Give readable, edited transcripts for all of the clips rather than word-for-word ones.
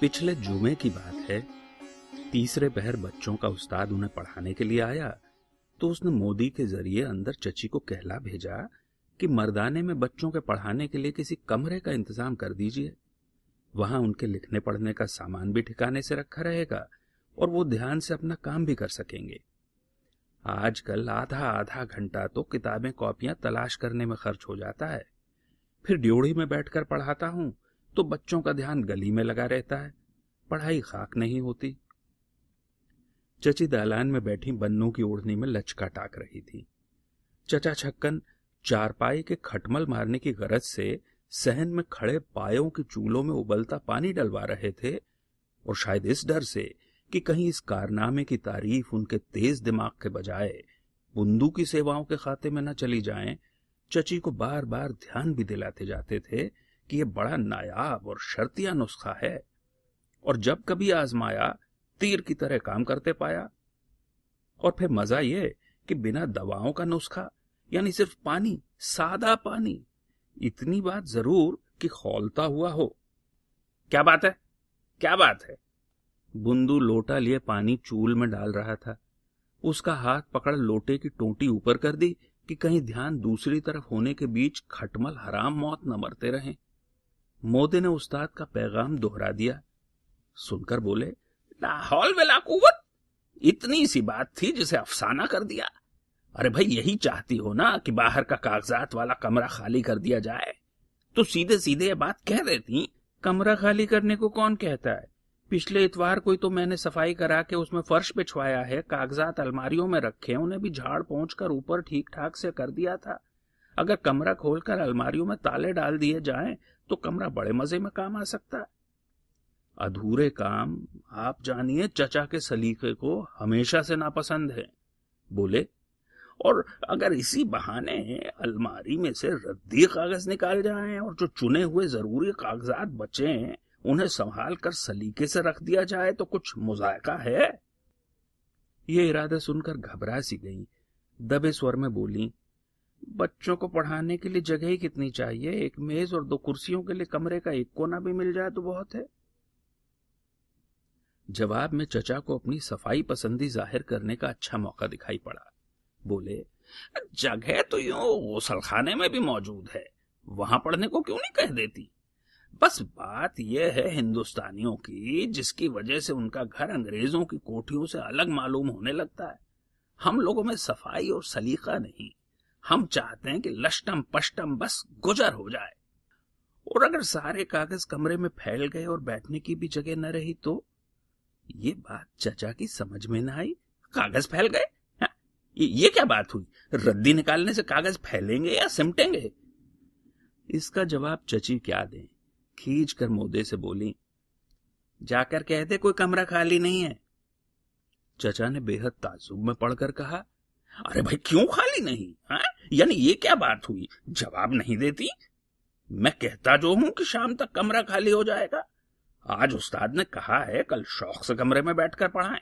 पिछले जुमे की बात है। तीसरे पहर बच्चों का उस्ताद उन्हें पढ़ाने के लिए आया तो उसने मोदी के जरिए अंदर चची को कहला भेजा कि मर्दाने में बच्चों के पढ़ाने के लिए किसी कमरे का इंतजाम कर दीजिए। वहां उनके लिखने पढ़ने का सामान भी ठिकाने से रखा रहेगा और वो ध्यान से अपना काम भी कर सकेंगे। आजकल आधा आधा घंटा तो किताबें कॉपियां तलाश करने में खर्च हो जाता है। फिर ड्योढ़ी में बैठकर पढ़ाता हूं तो बच्चों का ध्यान गली में लगा रहता है, पढ़ाई खाक नहीं होती। चची दालान में बैठी बन्नों की ओढ़नी में लचका टाक रही थी। चचा छक्कन चारपाई के खटमल मारने की गरज से सहन में खड़े पायों के चूल्हों में उबलता पानी डलवा रहे थे और शायद इस डर से कि कहीं इस कारनामे की तारीफ उनके तेज दिमाग के बजाय बुंदू की सेवाओं के खाते में न चली जाए, चची को बार बार ध्यान भी दिलाते जाते थे कि यह बड़ा नायाब और शर्तिया नुस्खा है और जब कभी आजमाया तीर की तरह काम करते पाया। और फिर मजा यह कि बिना दवाओं का नुस्खा, यानी सिर्फ पानी, सादा पानी, इतनी बात जरूर कि खौलता हुआ हो। क्या बात है, क्या बात है? बुंदू लोटा लिए पानी चूल में डाल रहा था। उसका हाथ पकड़ लोटे की टोंटी ऊपर कर दी कि कहीं ध्यान दूसरी तरफ होने के बीच खटमल हराम मौत न मरते रहें। मोदी ने उस्ताद का पैगाम दोहरा दिया। सुनकर बोले, ला हौल वला कुव्वत, इतनी सी बात थी जिसे अफसाना कर दिया। अरे भाई, यही चाहती हो ना कि बाहर का कागजात वाला कमरा खाली कर दिया जाए, तो सीधे सीधे ये बात कह देती। कमरा खाली करने को कौन कहता है? पिछले इतवार को तो मैंने सफाई करा के उसमें फर्श बिछवाया है, कागजात अलमारियों में रखे, उन्हें भी झाड़ पोंछ कर ऊपर ठीक ठाक से कर दिया था। अगर कमरा खोलकर अलमारियों में ताले डाल दिए जाएं तो कमरा बड़े मजे में काम आ सकता है। अधूरे काम आप जानिए चचा के सलीके को हमेशा से नापसंद है। बोले, और अगर इसी बहाने अलमारी में से रद्दी कागज निकाल जाएं और जो चुने हुए जरूरी कागजात बचे उन्हें संभाल कर सलीके से रख दिया जाए तो कुछ मुजायका है? ये इरादा सुनकर घबरा सी गई। दबे स्वर में बोली, बच्चों को पढ़ाने के लिए जगह ही कितनी चाहिए? एक मेज और 2 कुर्सियों के लिए कमरे का एक कोना भी मिल जाए तो बहुत है। जवाब में चचा को अपनी सफाई पसंदी जाहिर करने का अच्छा मौका दिखाई पड़ा। बोले, जगह तो यूं गुसलखाने में भी मौजूद है, वहां पढ़ने को क्यों नहीं कह देती? बस बात यह है हिंदुस्तानियों की, जिसकी वजह से उनका घर अंग्रेजों की कोठियों से अलग मालूम होने लगता है। हम लोगों में सफाई और सलीका नहीं, हम चाहते हैं कि लष्टम पष्टम बस गुजर हो जाए। और अगर सारे कागज कमरे में फैल गए और बैठने की भी जगह न रही तो? ये बात चचा की समझ में न आई। कागज फैल गए? ये क्या बात हुई? रद्दी निकालने से कागज फैलेंगे या सिमटेंगे? इसका जवाब चची क्या दें, खींच कर मोदे से बोली, जाकर कह दे कोई कमरा खाली नहीं है। चचा ने बेहद ताज्जुब में पढ़कर कहा, अरे भाई, क्यों खाली नहीं? यानी ये क्या बात हुई? जवाब नहीं देती? मैं कहता जो हूं कि शाम तक कमरा खाली हो जाएगा। आज उस्ताद ने कहा है कल शौक से कमरे में बैठकर पढ़ाएं।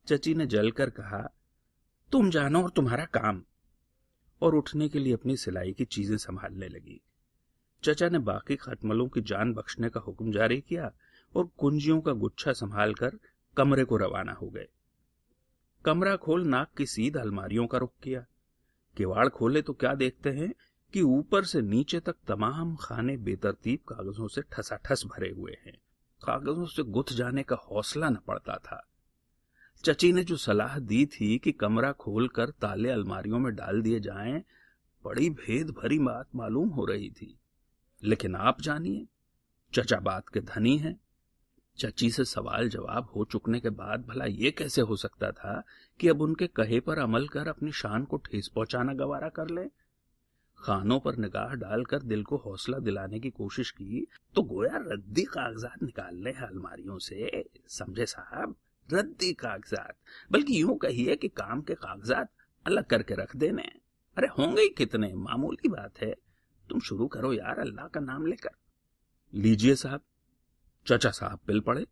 चची ने जलकर कहा, तुम जानो और तुम्हारा काम, और उठने के लिए अपनी सिलाई की चीजें संभालने लगी। चचा ने बाकी खटमलों की जान बख्शने का हुक्म जारी किया और कुंजियों का गुच्छा संभालकर कमरे को रवाना हो गए। कमरा खोल नाक की सीध अलमारियों का रुख किया। किवाड़ खोले तो क्या देखते हैं कि ऊपर से नीचे तक तमाम खाने बेतरतीब कागजों से ठसाठस भरे हुए हैं। कागजों से गुथ जाने का हौसला न पड़ता था। चची ने जो सलाह दी थी कि कमरा खोलकर ताले अलमारियों में डाल दिए जाएं, बड़ी भेद भरी बात मालूम हो रही थी। लेकिन आप जानिए, चचा बात के धनी हैं। चची से सवाल जवाब हो चुकने के बाद भला ये कैसे हो सकता था कि अब उनके कहे पर अमल कर अपनी शान को ठेस पहुंचाना गवारा कर ले? खानों पर निगाह डालकर दिल को हौसला दिलाने की कोशिश की तो गोया रद्दी कागजात निकालने हैं अलमारियों से। समझे साहब, रद्दी कागजात, बल्कि यूं कहिए कि काम के कागजात अलग करके रख देने। अरे होंगे ही कितने, मामूली बात है। तुम शुरू करो यार, अल्लाह का नाम लेकर। लीजिए साहब। चचा साहब पिल पड़े।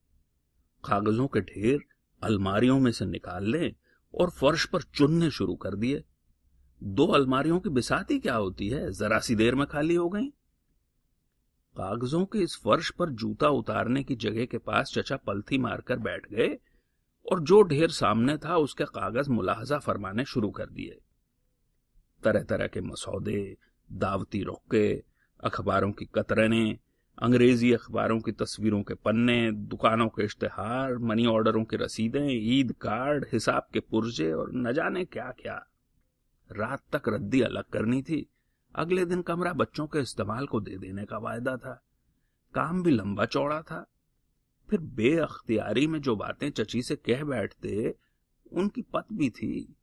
कागजों के ढेर अलमारियों में से निकाल लें और फर्श पर चुनने शुरू कर दिए। 2 अलमारियों की बिसाती क्या होती है, जरा सी देर में खाली हो गई। कागजों के इस फर्श पर जूता उतारने की जगह के पास चचा पलथी मारकर बैठ गए और जो ढेर सामने था उसके कागज मुलाहजा फरमाने शुरू कर दिए। तरह तरह के मसौदे, दावती रुक्के, अखबारों की कतरनें, अंग्रेजी अखबारों की तस्वीरों के पन्ने, दुकानों के इश्तेहार, मनी ऑर्डरों की रसीदें, ईद कार्ड, हिसाब के पुर्जे और न जाने क्या क्या। रात तक रद्दी अलग करनी थी। अगले दिन कमरा बच्चों के इस्तेमाल को दे देने का वायदा था। काम भी लंबा चौड़ा था। फिर बेअख्तियारी में जो बातें चची से कह बैठते उनकी पत भी थी।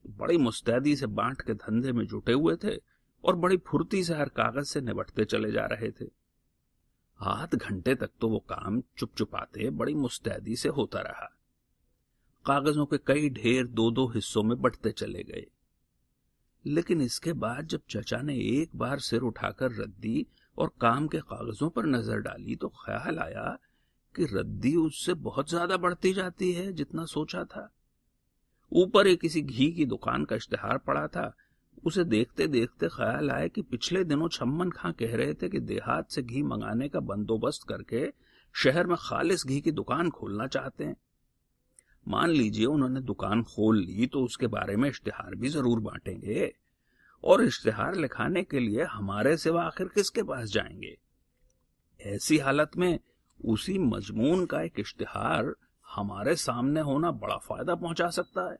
बड़ी मुस्तैदी से बांट के धंधे में जुटे हुए थे और बड़ी फुर्ती से हर कागज से निपटते चले जा रहे थे। आध घंटे तक तो वो काम चुप चुपाते बड़ी मुस्तैदी से होता रहा। कागजों के कई ढेर दो दो हिस्सों में बंटते चले गए। लेकिन इसके बाद जब चचा ने एक बार सिर उठाकर रद्दी और काम के कागजों पर नजर डाली तो ख्याल आया कि रद्दी उससे बहुत ज्यादा बढ़ती जाती है जितना सोचा था। ऊपर एक किसी घी की दुकान का इश्तेहार पड़ा था। उसे देखते देखते ख्याल आया कि पिछले दिनों छम्मन खां कह रहे थे कि देहात से घी मंगाने का बंदोबस्त करके शहर में खालिस घी की दुकान खोलना चाहते हैं। मान लीजिए उन्होंने दुकान खोल ली तो उसके बारे में इश्तेहार भी जरूर बांटेंगे, और इश्तेहार लिखाने के लिए हमारे सिवा आखिर किसके पास जाएंगे। ऐसी हालत में उसी मजमून का एक इश्तेहार हमारे सामने होना बड़ा फायदा पहुंचा सकता है।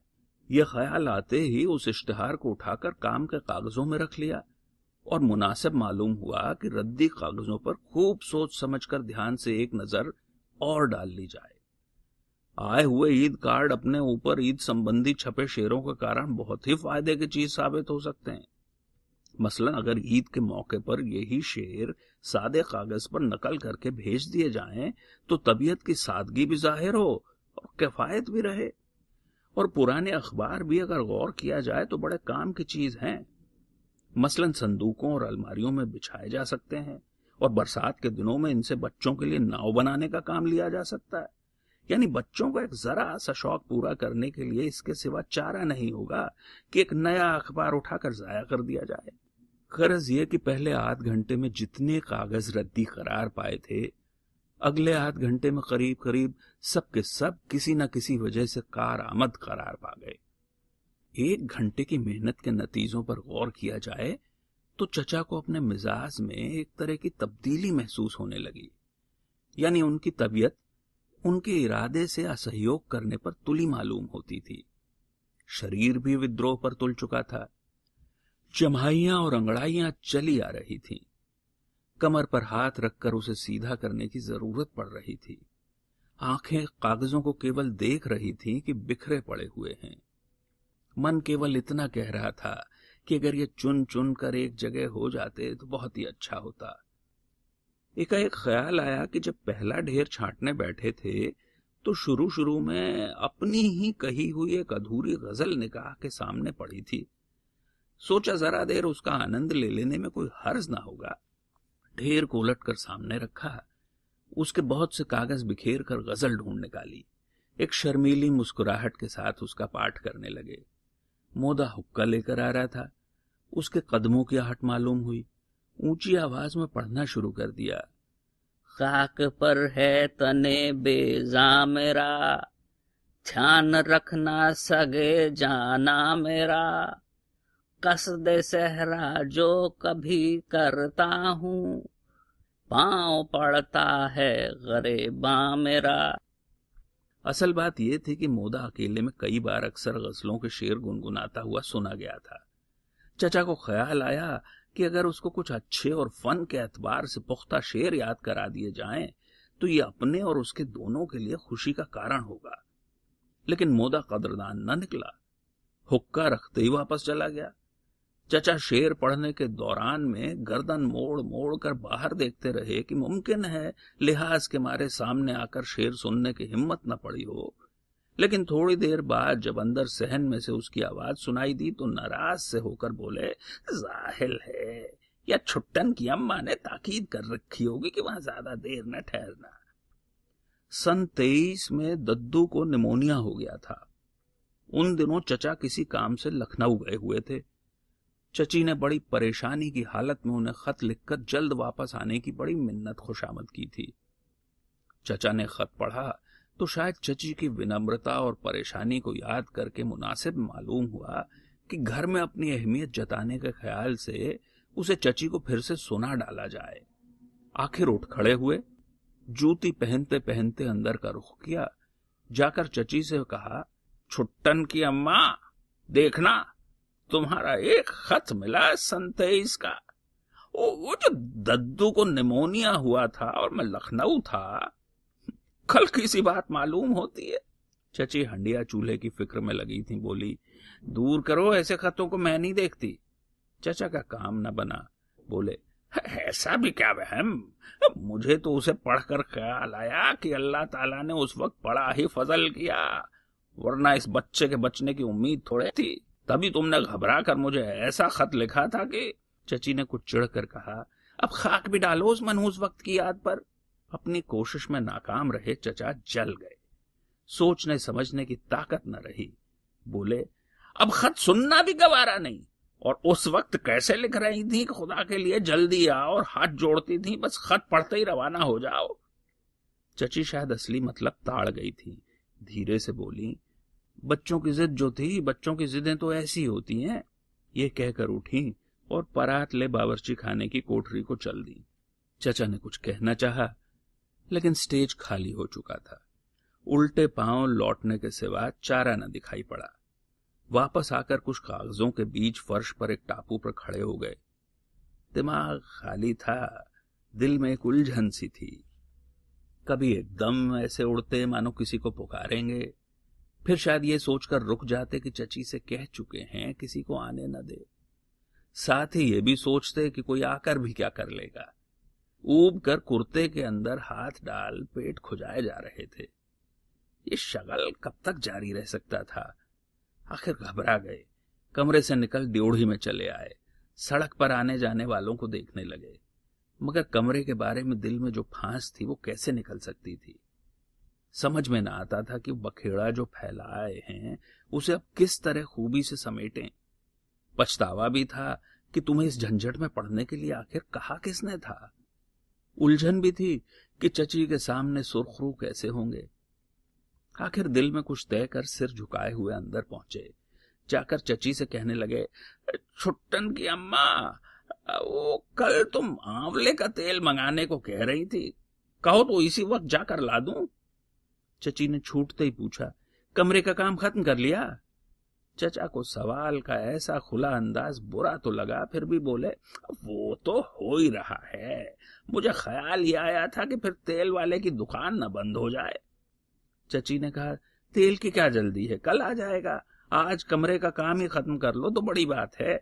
यह ख्याल आते ही उस इश्तेहार को उठाकर काम के कागजों में रख लिया और मुनासिब मालूम हुआ कि रद्दी कागजों पर खूब सोच समझकर ध्यान से एक नजर और डाल ली जाए। आए हुए ईद कार्ड अपने ऊपर ईद संबंधी छपे शेरों के कारण बहुत ही फायदे की चीज साबित हो सकते हैं। मसलन अगर ईद के मौके पर यही शेर सादे कागज पर नकल करके भेज दिए जाएं तो तबीयत की सादगी भी जाहिर हो और किफायत भी रहे। और पुराने अखबार भी अगर गौर किया जाए तो बड़े काम की चीज हैं। मसलन संदूकों और अलमारियों में बिछाए जा सकते हैं और बरसात के दिनों में इनसे बच्चों के लिए नाव बनाने का काम लिया जा सकता है। यानी बच्चों का एक जरा सा शौक पूरा करने के लिए इसके सिवा चारा नहीं होगा कि एक नया अखबार उठाकर जाया कर दिया जाए। गरज यह कि पहले आध घंटे में जितने कागज रद्दी करार पाए थे, अगले आध घंटे में करीब करीब सब के सब किसी न किसी वजह से कारआमद करार पा गए। एक घंटे की मेहनत के नतीजों पर गौर किया जाए तो चचा को अपने मिजाज में एक तरह की तब्दीली महसूस होने लगी। यानी उनकी तबीयत उनके इरादे से असहयोग करने पर तुली मालूम होती थी। शरीर भी विद्रोह पर तुल चुका था। जम्हाइयां और अंगड़ाइयां चली आ रही थीं। कमर पर हाथ रखकर उसे सीधा करने की जरूरत पड़ रही थी। आंखें कागजों को केवल देख रही थीं कि बिखरे पड़े हुए हैं। मन केवल इतना कह रहा था कि अगर ये चुन चुन कर एक जगह हो जाते तो बहुत ही अच्छा होता। एकाएक ख्याल आया कि जब पहला ढेर छांटने बैठे थे तो शुरू शुरू में अपनी ही कही हुई एक अधूरी गजल निगाह के सामने पड़ी थी। सोचा जरा देर उसका आनंद ले लेने में कोई हर्ज ना होगा। ढेर को उलट कर सामने रखा, उसके बहुत से कागज बिखेर कर गजल ढूंढ निकाली। एक शर्मीली मुस्कुराहट के साथ उसका पाठ करने लगे। मोदा हुक्का लेकर आ रहा था। उसके कदमों की आहट मालूम हुई। ऊंची आवाज में पढ़ना शुरू कर दिया। खाक पर है तने बेजा मेरा, ध्यान रखना सगे जाना मेरा, कसदे सहरा जो कभी करता हूँ, पांव पड़ता है गरीबा मेरा। असल बात यह थी कि मोदा अकेले में कई बार अक्सर गजलों के शेर गुनगुनाता हुआ सुना गया था। चचा को ख्याल आया कि अगर उसको कुछ अच्छे और फन के एतबार से पुख्ता शेर याद करा दिए जाएं तो ये अपने और उसके दोनों के लिए खुशी का कारण होगा। लेकिन मोदा कदरदान न निकला। हुक्का रखते ही वापस चला गया। चचा शेर पढ़ने के दौरान में गर्दन मोड़ मोड़ कर बाहर देखते रहे कि मुमकिन है लिहाज के मारे सामने आकर शेर सुनने की हिम्मत न पड़ी हो। लेकिन थोड़ी देर बाद जब अंदर सहन में से उसकी आवाज सुनाई दी तो नाराज से होकर बोले, जाहिल है या छुट्टन की अम्मा ने ताकीद कर रखी होगी कि वहां ज्यादा देर न ठहरना। सन 23 में दद्दू को निमोनिया हो गया था। उन दिनों चचा किसी काम से लखनऊ गए हुए थे। चची ने बड़ी परेशानी की हालत में उन्हें खत लिखकर जल्द वापस आने की बड़ी मिन्नत खुशामद की थी। चचा ने खत पढ़ा तो शायद चची की विनम्रता और परेशानी को याद करके मुनासिब मालूम हुआ कि घर में अपनी अहमियत जताने के ख्याल से उसे चची को फिर से सुना डाला जाए। आखिर उठ खड़े हुए, जूती पहनते पहनते अंदर का रुख किया, जाकर चची से कहा, छुट्टन की अम्मा, देखना तुम्हारा एक खत मिला है सन 23 का। वो जो दद्दू को निमोनिया हुआ था और मैं लखनऊ था, कल किसी बात मालूम होती है। चची हंडिया चूल्हे की फिक्र में लगी थी, बोली, दूर करो, ऐसे खतों को मैं नहीं देखती। चचा का काम न बना, बोले, ऐसा भी क्या वहम, मुझे तो उसे पढ़कर ख्याल आया कि अल्लाह ताला ने उस वक्त बड़ा ही फजल किया, वरना इस बच्चे के बचने की उम्मीद थोड़े थी। तभी तुमने घबरा कर मुझे ऐसा खत लिखा था कि। चची ने कुछ चिढ़कर कहा, अब खाक भी डालो उस मनहूस वक्त की याद पर। अपनी कोशिश में नाकाम रहे चचा जल गए। सोचने समझने की ताकत न रही। बोले, अब खत सुनना भी गवारा नहीं, और उस वक्त कैसे लिख रही थी कि खुदा के लिए जल्दी आओ, और हाथ जोड़ती थी बस खत पढ़ते ही रवाना हो जाओ। चची शायद असली मतलब ताड़ गई थी, धीरे से बोली, बच्चों की जिद जो थी, बच्चों की जिदें तो ऐसी होती हैं। ये कहकर उठी और परात ले बावर्ची खाने की कोठरी को चल दी। चचा ने कुछ कहना चाहा, लेकिन स्टेज खाली हो चुका था। उल्टे पांव लौटने के सिवा चारा न दिखाई पड़ा। वापस आकर कुछ कागजों के बीच फर्श पर एक टापू पर खड़े हो गए। दिमाग खाली था, दिल में एक उलझन सी थी। कभी एकदम ऐसे उड़ते मानो किसी को पुकारेंगे, फिर शायद ये सोचकर रुक जाते कि चची से कह चुके हैं किसी को आने न दे। साथ ही ये भी सोचते कि कोई आकर भी क्या कर लेगा। ऊब कर कुर्ते के अंदर हाथ डाल पेट खुजाए जा रहे थे। ये शगल कब तक जारी रह सकता था। आखिर घबरा गए, कमरे से निकल ड्योढ़ी में चले आए। सड़क पर आने जाने वालों को देखने लगे, मगर कमरे के बारे में दिल में जो फांस थी वो कैसे निकल सकती थी। समझ में न आता था कि बखेड़ा जो फैलाए हैं उसे अब किस तरह खूबी से समेटें। पछतावा भी था कि तुम्हें इस झंझट में पड़ने के लिए आखिर कहा किसने था। उलझन भी थी कि चची के सामने सुरखरू कैसे होंगे। आखिर दिल में कुछ तय कर सिर झुकाए हुए अंदर पहुंचे। जाकर चची से कहने लगे, छुट्टन की अम्मा, वो कल तुम आंवले का तेल मंगाने को कह रही थी, कहो तो इसी वक्त जाकर ला दूं। चची ने छूटते ही पूछा, कमरे का काम खत्म कर लिया? चचा को सवाल का ऐसा खुला अंदाज बुरा तो लगा, फिर भी बोले, वो तो हो ही रहा है। मुझे ख्याल ये आया था कि फिर तेल वाले की दुकान न बंद हो जाए। चची ने कहा, तेल की क्या जल्दी है, कल आ जाएगा। आज कमरे का काम ही खत्म कर लो तो बड़ी बात है।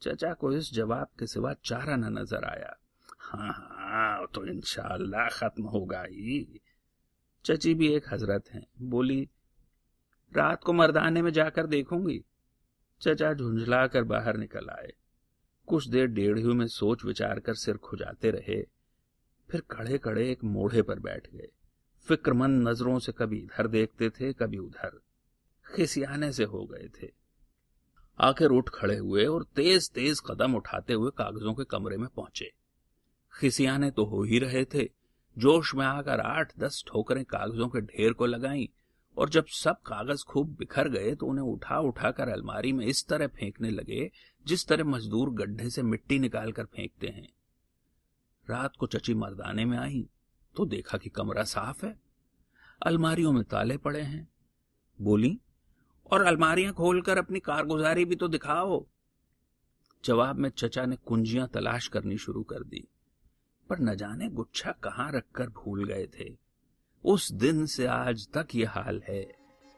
चचा को इस जवाब के सिवा चारा न नजर आया। हाँ हाँ, तो इंशाअल्लाह खत्म होगा ही। चची भी एक हजरत हैं, बोली, रात को मर्दाने में जाकर देखूंगी। चचा झुंझला कर बाहर निकल आए। कुछ देर डेढ़ियों में सोच विचार कर सिर खुजाते रहे, फिर खड़े खड़े एक मोढ़े पर बैठ गए। फिक्रमंद नजरों से कभी इधर देखते थे, कभी उधर। खिसियाने से हो गए थे। आखिर उठ खड़े हुए और तेज तेज कदम उठाते हुए कागजों के कमरे में पहुंचे। खिसियाने तो हो ही रहे थे। जोश में आकर 8-10 ठोकरें कागजों के ढेर को लगाईं, और जब सब कागज खूब बिखर गए तो उन्हें उठा उठा कर अलमारी में इस तरह फेंकने लगे जिस तरह मजदूर गड्ढे से मिट्टी निकाल कर फेंकते हैं। रात को चची मर्दाने में आई तो देखा कि कमरा साफ है, अलमारियों में ताले पड़े हैं। बोली, और अलमारियां खोलकर अपनी कारगुजारी भी तो दिखाओ। जवाब में चचा ने कुंजियां तलाश करनी शुरू कर दी, पर न जाने गुच्छा कहां रखकर भूल गए थे। उस दिन से आज तक ये हाल है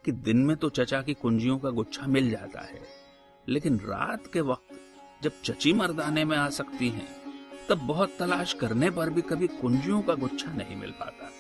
कि दिन में तो चचा की कुंजियों का गुच्छा मिल जाता है, लेकिन रात के वक्त जब चची मर्दाने में आ सकती हैं, तब बहुत तलाश करने पर भी कभी कुंजियों का गुच्छा नहीं मिल पाता।